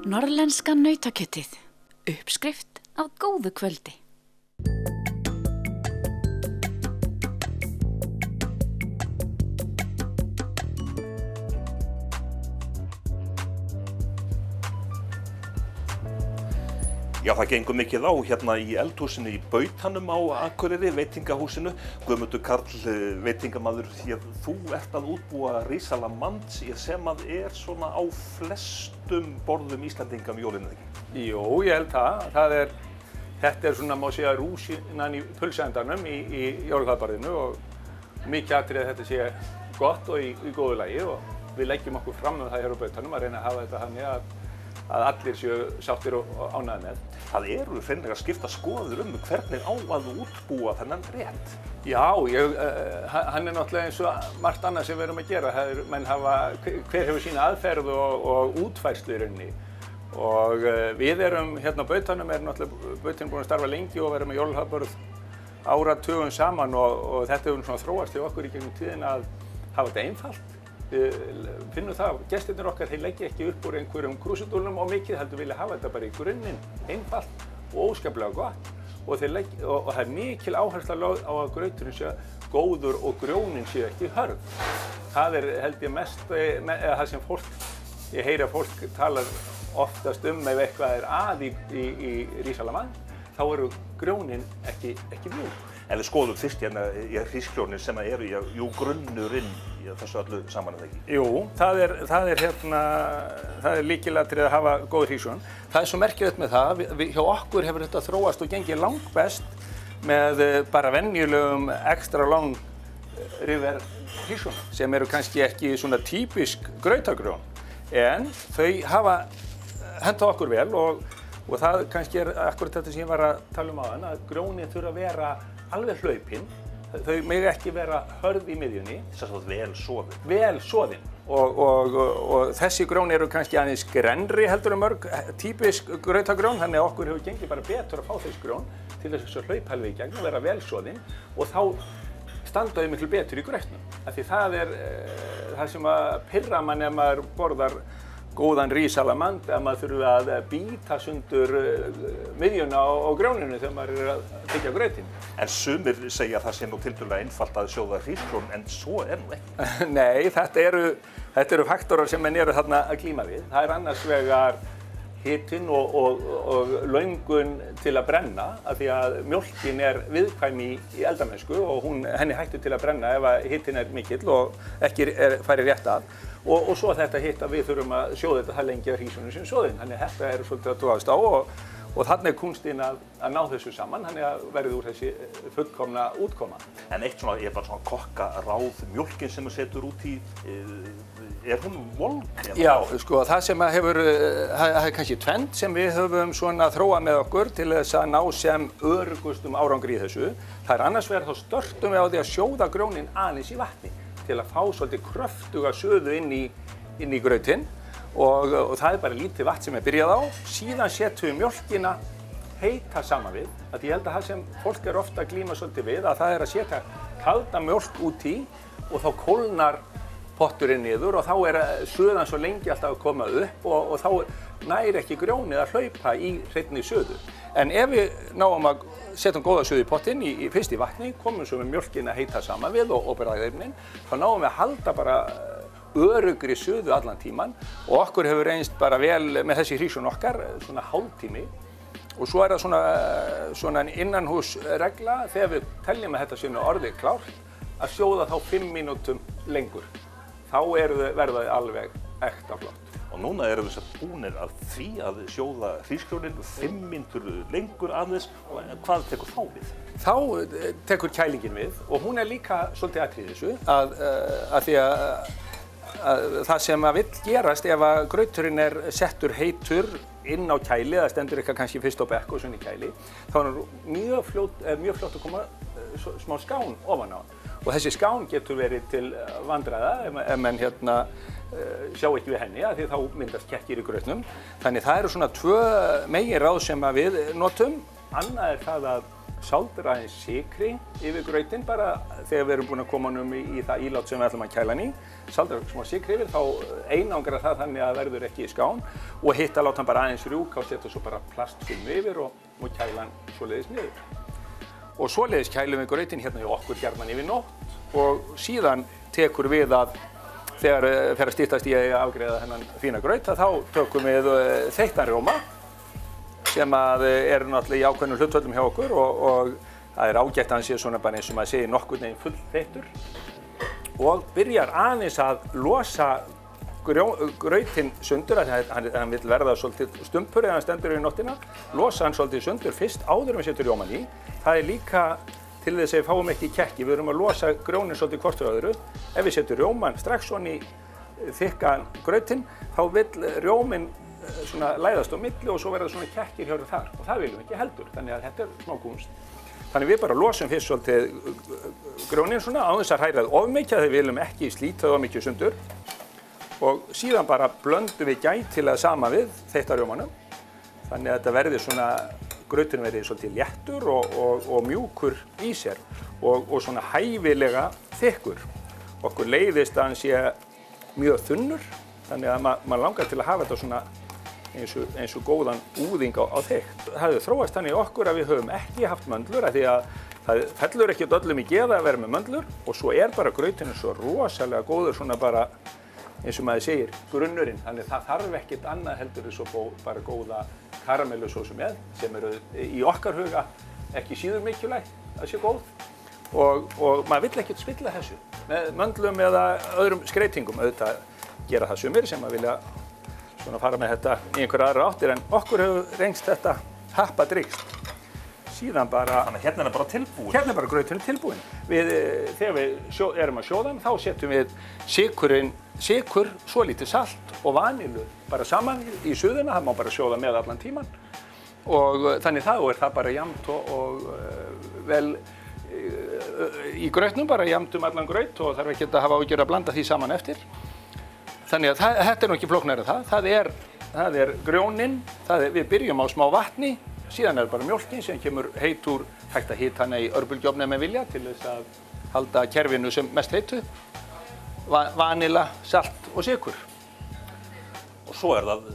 Norðlenska nautakjötið. Uppskrift á góðu kvöldi. Já, það gengur mikið á hérna í eldhúsinu í Bautanum á Akureyri, veitingahúsinu. Guðmundur Karl, veitingamaður, hér þú ert að útbúa risalamand sem að svona á flestum borðum Íslendinga jólinu, ekki? Jú, ég held það. Þetta svona, má segja, rúsínan í pulsendanum í jólahlaðborðinu og mikið atriði að þetta sé gott og í góðu lagi og við leggjum okkur fram það hér á Bautanum að reyna að hafa þetta þannig að allir séu sáttir og ánægðir með. Það eru hreinlega að skipta skoðanir hvernig á að útbúa þennan rétt. Já, hann náttúrulega eins og margt annað sem við erum að gera. Hver hefur sína aðferð og útfærslu í rauninni. Og við erum hérna á Bautanum, náttúrulega Bautin búin að starfa lengi og vera með jólahlaðborð áratugum saman og þetta hefur svona þróast hjá okkur í gegnum tíðina að hafa þetta einfalt. Við finnum það að gestirnir okkar leggja ekki upp úr einhverjum krúsidúlum og mikið heldur vilja hafa þetta bara í grunninn, einfalt og óskaplega gott og það er mikil áhersla lögð á að grauturinn sé góður og grjónin sé ekki hörð. Það held ég mest það sem ég heyri að fólk talar oftast ef eitthvað að í risalamand, þá eru grjónin ekki mjög. En við skoðum fyrst hérna í hrísgrjónin sem eru grunnurinn í þessu öllu saman, eða ekki? Jú, það er lykilatriði að hafa góð hrísgrjón. Það svo merkilegt með það, hjá okkur hefur þetta þróast og gengið langbest með bara venjulegum extra long river hrísgrjón sem eru kannski ekki svona típisk grautagrjón. En þau hafa hentað okkur vel og það kannski akkurat þetta sem ég var að tala áðan, að grjónin þurfa að vera alveg hlaupin, þau mega ekki vera hörð í miðjunni. Þess að vel soðin. Vel soðin. Og þessi grjón eru kannski aðeins grenri heldur en mörg, típisk grautagrjón, þannig að okkur hefur gengið bara betur að fá þessi grjón til þess að hlauphælfi í gegn og vera vel soðin og þá standa þau miklu betur í grautnum. Því það það sem að pirra mann ef maður borðar góðan risalamand að maður þurfi að bíta sundur miðjuna á grjóninu þegar maður að þykja grautinn. En sumir segja að það sé nú tiltölulega einfalt að sjóða hrísgrjón, en svo nú ekki. Nei, þetta eru faktorar sem menn eru þarna að glíma við. Það annars vegar hitinn og löngun til að brenna, af því að mjólkin viðkvæm í eldamennsku og henni hættir til að brenna ef hitinn mikill og ekki færi rétt að. Og svo þetta hitt að við þurfum að sjóða þetta það lengi að hrísunum sem sjóðin. Þannig að þetta svolítið að tóðast á og þarna kunstinn að ná þessu saman, þannig að verði úr þessi fullkomna útkoma. En eitt svona, bara svona kokkaráð, mjólkin sem maður setur út í, hún volg? Já, sko, það sem það kannski tvennt sem við höfum svona þróað með okkur til þess að ná sem öruggustum árangri í þessu. Það annars vegar þá störtum við á því að sjóða grjónin aðeins í vatni til að fá svolítið kröftuga suðu inn í grautinn og það bara lítið vatn sem byrjað á. Síðan setjum við mjólkina heita saman við. Ég held að það sem fólk ofta að glíma svolítið við að það að setja kalda mjólk út í og þá kólnar potturinn niður og þá suðan svo lengi alltaf að koma upp og þá nær ekki grjónið að hlaupa í hreinni suðu. En ef við náum að setjum góða suðu í pottinn, fyrst í vatni, komum svo með mjólkina að heita saman við og bragðefnin, þá náum við að halda bara öruggri suðu allan tíman og okkur hefur reynst bara vel með þessi hrísgrjón okkar, svona hálftími. Og svo það svona innanhúsregla þegar við teljum að þetta sé orðið klárt, að sjóða þá 5 mínútum lengur. Þá verða þau alveg ekta flott. Og núna erum við búnir að því að sjóða hrísgrjónin 5 mínútur lengur aðeins og hvað tekur þá við? Þá tekur kælingin við og hún líka svolítið atriði þessu að því að það sem vill gerast ef að grauturinn settur heitur inn á kæli, það stendur eitthvað kannski fyrst á bekk og svona í kæli, þá mjög fljótt að koma smá skán ofan á hann. Og þessi skán getur verið til vandræða ef menn sjá ekki við henni, því þá myndast kekkir í grautnum. Þannig það eru svona 2 meginráð sem við notum. Annað það að sáldra aðeins sykri yfir grautinn bara þegar við erum búin að koma honum í það ílát sem við ætlum að kæla hann í. Sáldra smá sykri yfir, þá einangra það þannig að það verður ekki í skán og hitt að láta hann bara aðeins rjúka og setja svo bara plastfilm yfir og kæla hann svoleiðis niður. Og svoleiðis kælum við grautinn hérna hjá okkur gjarnan yfir nótt og síðan tekur við að þegar fer að styttast í að afgreiða þennan fína graut þá tökum við þeyttan rjóma sem er náttúrulega í ákveðnum hlutföllum hjá okkur og það er ágætt að hann sé svona bara eins og maður segir nokkurn veginn full þeyttur og byrjar aðeins að losa grautinn sundur, hann vill verða svolítið stumpur eða hann stendur yfir nóttina, losa hann svolítið sundur fyrst áður en við setjum rjóman í. Það er líka til þess að við fáum ekki kekki, við erum að losa grjónin svolítið hvort frá öðru. Ef við setjum rjóman strax svona í þykkan grautinn, þá vill rjóminn svona læðast á milli og svo verða svona kekkir hjá þar og það viljum við ekki heldur, þannig að þetta er smá kúnst. Þannig við bara losum fyrst svolítið grjónin svona á þess að hræra það of mikið, þegar við viljum ekki slíta það of mikið sundur og síðan bara blöndum við gætilega saman við þeytta rjómanum þannig að þetta verði svona, grauturinn verði svolítið léttur og mjúkur í sér og svona hæfilega þykkur. Okkur leiðist að hann sé mjög þunnur þannig að maður langar til að hafa þetta svona eins og góðan úðing á þykkt. Það hefur þróast þannig okkur að við höfum ekki haft möndlur af því að það fellur ekki öllum í geði að vera með möndlur og svo er bara grauturinn svo rosalega góður svona bara eins og maður segir grunnurinn. Þannig það þarf ekkert annað heldur svo bara góða karamellusósu með sem eru í okkar huga ekki síður mikilvægt að sé góð og maður vill ekkert spilla þessu með möndlum eða öðrum skreytingum. Auðvitað gera það sumir sem að vilja svona fara með þetta í einhverja aðra áttir en okkur hefur reynst þetta happadrykst. Síðan bara... Þannig að hérna er bara tilbúin? Hérna er bara grauturinn tilbúin. Þegar við erum að sjóða hann þá setjum við sykur, svolítið salt og vanílu bara saman í suðuna, það má bara sjóða með allan tíman og þannig þá er það bara jafnt og vel í grautnum, bara jafnt allan graut og þarf ekki að hafa áhyggjur að blanda því saman eftir. Þannig að þetta er nú ekki flóknara það er grjónin, við byrjum á smá vatni, síðan er bara mjólkin sem kemur heit úr, hægt að hita hana í örbulgjófni með vilja til þess að halda kerfinu sem mest heitu, vaníla, salt og sykur. Og svo er það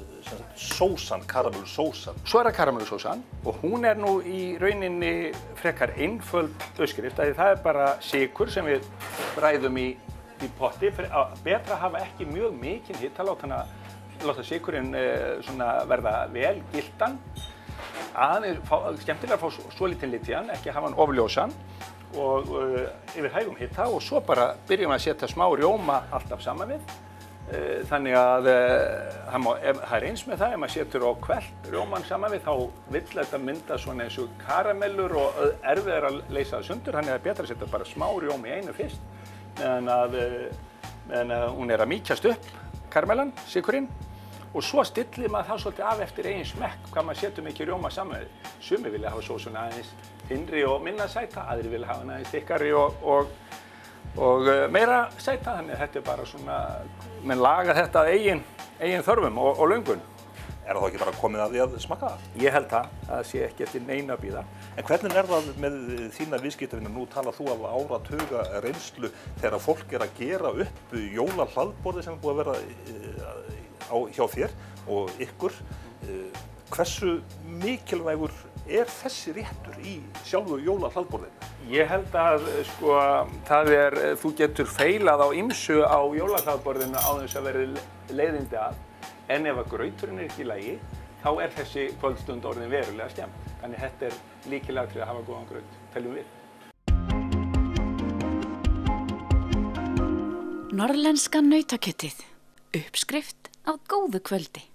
sósan, karamellusósan. Svo er það karamellusósan og hún er nú í rauninni frekar einföld uppskrift, það er bara sykur sem við bræðum í potti. Betra að hafa ekki mjög mikinn hita, láta sykurinn verða vel giltan. Skemmtilega að fá svolítinn lit í hann, ekki hafa hann of ljósan og yfir hægum hita og svo bara byrjum að setja smá rjóma alltaf saman við. Þannig að það er eins með það, ef maður setur á hvellt rjóman saman við þá vill þetta mynda svona eins og karamellur og erfiðar að leysa það sundur, þannig að það er betra að setja bara smá rjóma í einu fyrst meðan að hún er að mýkjast upp, karamellan, sykurinn og svo stillir maður það svolítið af eftir eigin smekk hvað maður setur mikið rjóma saman við. Sumir vilja hafa sósuna aðeins þynnri og minna sæta, aðrir vilja hafa hana aðeins þykkari og meira sæta, þannig að þetta er bara svona, menn laga þetta að eigin þörfum og löngun. Er það ekki bara komið að því að smakka það? Ég held það sé ekki eftir neina að bíða. En hvernig er það með þína viðskiptavini? Nú talar þú af áratuga reynslu þegar fólk er að gera upp jólahlaðborði sem er búið að vera hjá þér og ykkur. Hversu mikilvægur er þessi réttur í sjálfu jólahlaðborðinu? Ég held að þú getur feilað á ýmsu á jólahlaðborðinu á þess að verði leiðindi að. En ef að grauturinn er ekki í lagi, þá er þessi kvöldstund orðin verulega skemmt. Þannig þetta er lykilatriði að hafa góðan graut, teljum við. Norðlenska nautakjötið. Uppskrift á góðu kvöldi.